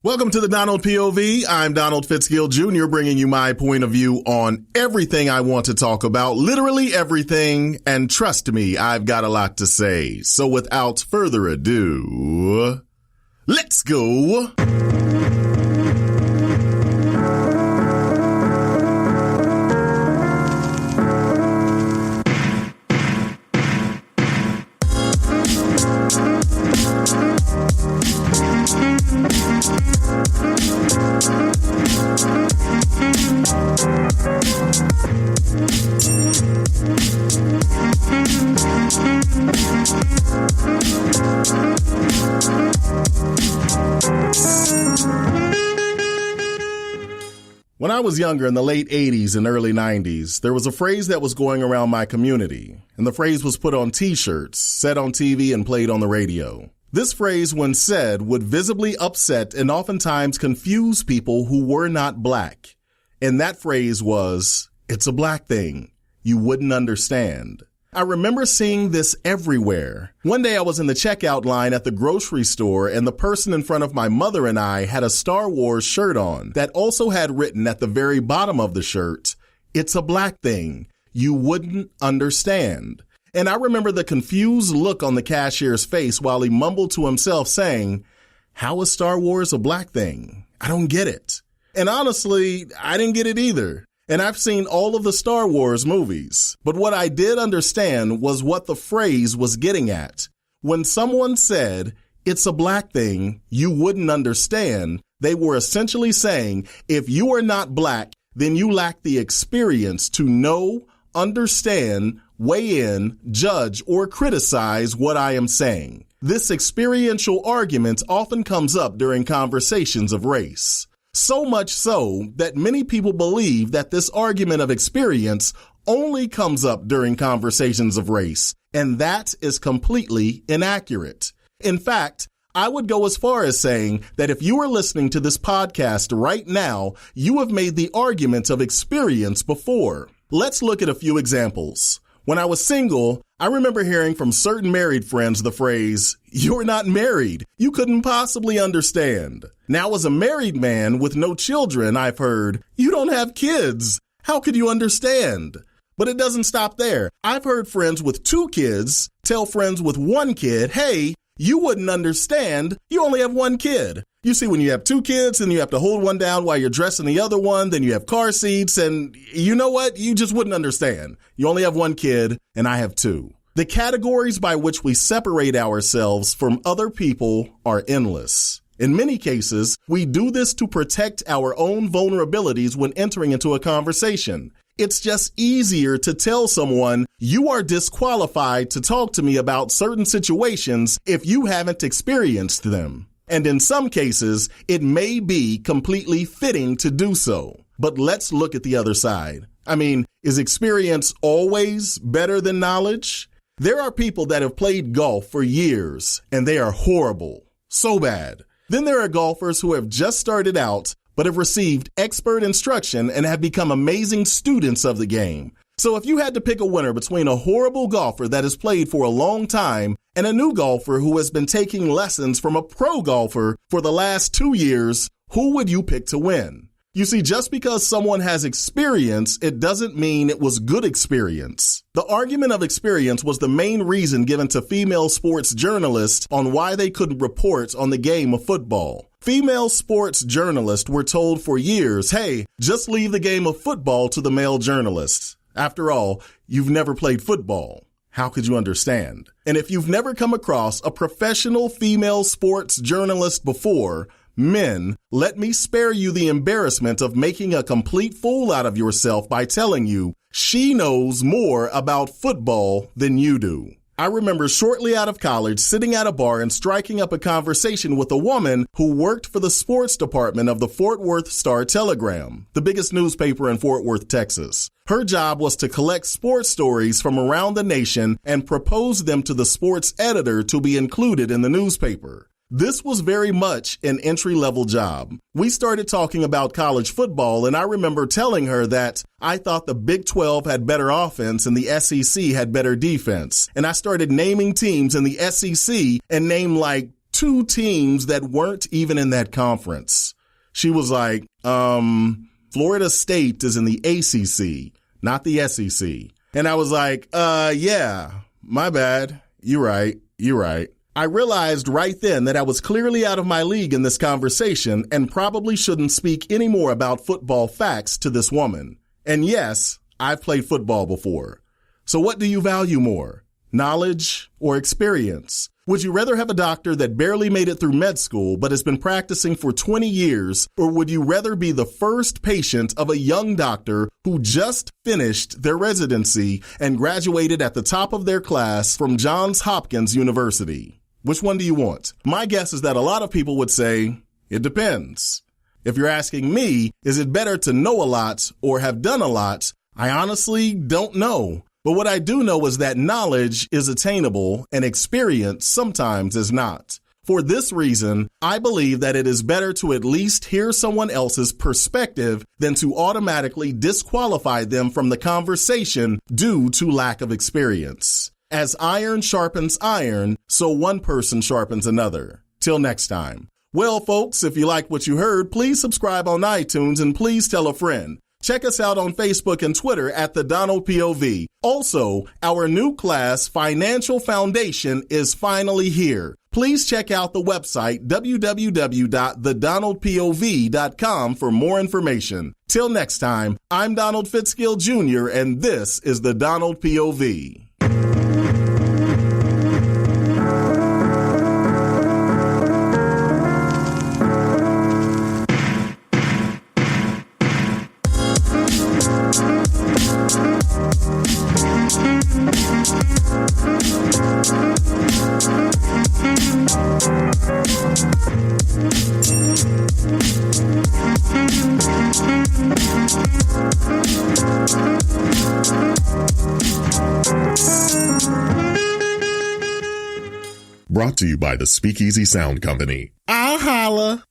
Welcome to the Donald POV. I'm Donald Fitzgill Jr., bringing you my point of view on everything I want to talk about, literally everything, and trust me, I've got a lot to say. So without further ado, let's go. When I was younger in the late 80s and early 90s, there was a phrase that was going around my community, and the phrase was put on t-shirts, said on TV, and played on the radio. This phrase, when said, would visibly upset and oftentimes confuse people who were not black. And that phrase was, "It's a black thing. You wouldn't understand." I remember seeing this everywhere. One day I was in the checkout line at the grocery store, and the person in front of my mother and I had a Star Wars shirt on that also had written at the very bottom of the shirt, "It's a black thing. You wouldn't understand." And I remember the confused look on the cashier's face while he mumbled to himself saying, "How is Star Wars a black thing? I don't get it." And honestly, I didn't get it either. And I've seen all of the Star Wars movies. But what I did understand was what the phrase was getting at. When someone said, "It's a black thing, you wouldn't understand," they were essentially saying, if you are not black, then you lack the experience to know, understand, weigh in, judge, or criticize what I am saying. This experiential argument often comes up during conversations of race. So much so that many people believe that this argument of experience only comes up during conversations of race, and that is completely inaccurate. In fact, I would go as far as saying that if you are listening to this podcast right now, you have made the argument of experience before. Let's look at a few examples. When I was single, I remember hearing from certain married friends the phrase, "You're not married. You couldn't possibly understand." Now, as a married man with no children, I've heard, "You don't have kids. How could you understand?" But it doesn't stop there. I've heard friends with 2 kids tell friends with 1 kid, "Hey, you wouldn't understand. You only have 1 kid." You see, when you have 2 kids and you have to hold one down while you're dressing the other one, then you have car seats, and you know what? You just wouldn't understand. You only have 1 kid, and I have 2. The categories by which we separate ourselves from other people are endless. In many cases, we do this to protect our own vulnerabilities when entering into a conversation. It's just easier to tell someone, "You are disqualified to talk to me about certain situations if you haven't experienced them." And in some cases, it may be completely fitting to do so. But let's look at the other side. I mean, is experience always better than knowledge? There are people that have played golf for years, and they are horrible. So bad. Then there are golfers who have just started out, but have received expert instruction and have become amazing students of the game. So if you had to pick a winner between a horrible golfer that has played for a long time and a new golfer who has been taking lessons from a pro golfer for the last 2 years, who would you pick to win? You see, just because someone has experience, it doesn't mean it was good experience. The argument of experience was the main reason given to female sports journalists on why they couldn't report on the game of football. Female sports journalists were told for years, "Hey, just leave the game of football to the male journalists. After all, you've never played football. How could you understand?" And if you've never come across a professional female sports journalist before, men, let me spare you the embarrassment of making a complete fool out of yourself by telling you she knows more about football than you do. I remember shortly out of college sitting at a bar and striking up a conversation with a woman who worked for the sports department of the Fort Worth Star-Telegram, the biggest newspaper in Fort Worth, Texas. Her job was to collect sports stories from around the nation and propose them to the sports editor to be included in the newspaper. This was very much an entry-level job. We started talking about college football, and I remember telling her that I thought the Big 12 had better offense and the SEC had better defense. And I started naming teams in the SEC and named like 2 teams that weren't even in that conference. She was like, Florida State is in the ACC, not the SEC. And I was like, yeah, my bad. You're right. I realized right then that I was clearly out of my league in this conversation and probably shouldn't speak any more about football facts to this woman. And yes, I've played football before. So what do you value more, knowledge or experience? Would you rather have a doctor that barely made it through med school but has been practicing for 20 years, or would you rather be the first patient of a young doctor who just finished their residency and graduated at the top of their class from Johns Hopkins University? Which one do you want? My guess is that a lot of people would say, it depends. If you're asking me, is it better to know a lot or have done a lot? I honestly don't know. But what I do know is that knowledge is attainable and experience sometimes is not. For this reason, I believe that it is better to at least hear someone else's perspective than to automatically disqualify them from the conversation due to lack of experience. As iron sharpens iron, so one person sharpens another. Till next time. Well, folks, if you like what you heard, please subscribe on iTunes and please tell a friend. Check us out on Facebook and Twitter at the Donald POV. Also, our new class, Financial Foundation, is finally here. Please check out the website www.thedonaldpov.com for more information. Till next time, I'm Donald Fitzgill Jr., and this is the Donald POV. Brought to you by the Speakeasy Sound Company. I'll holla.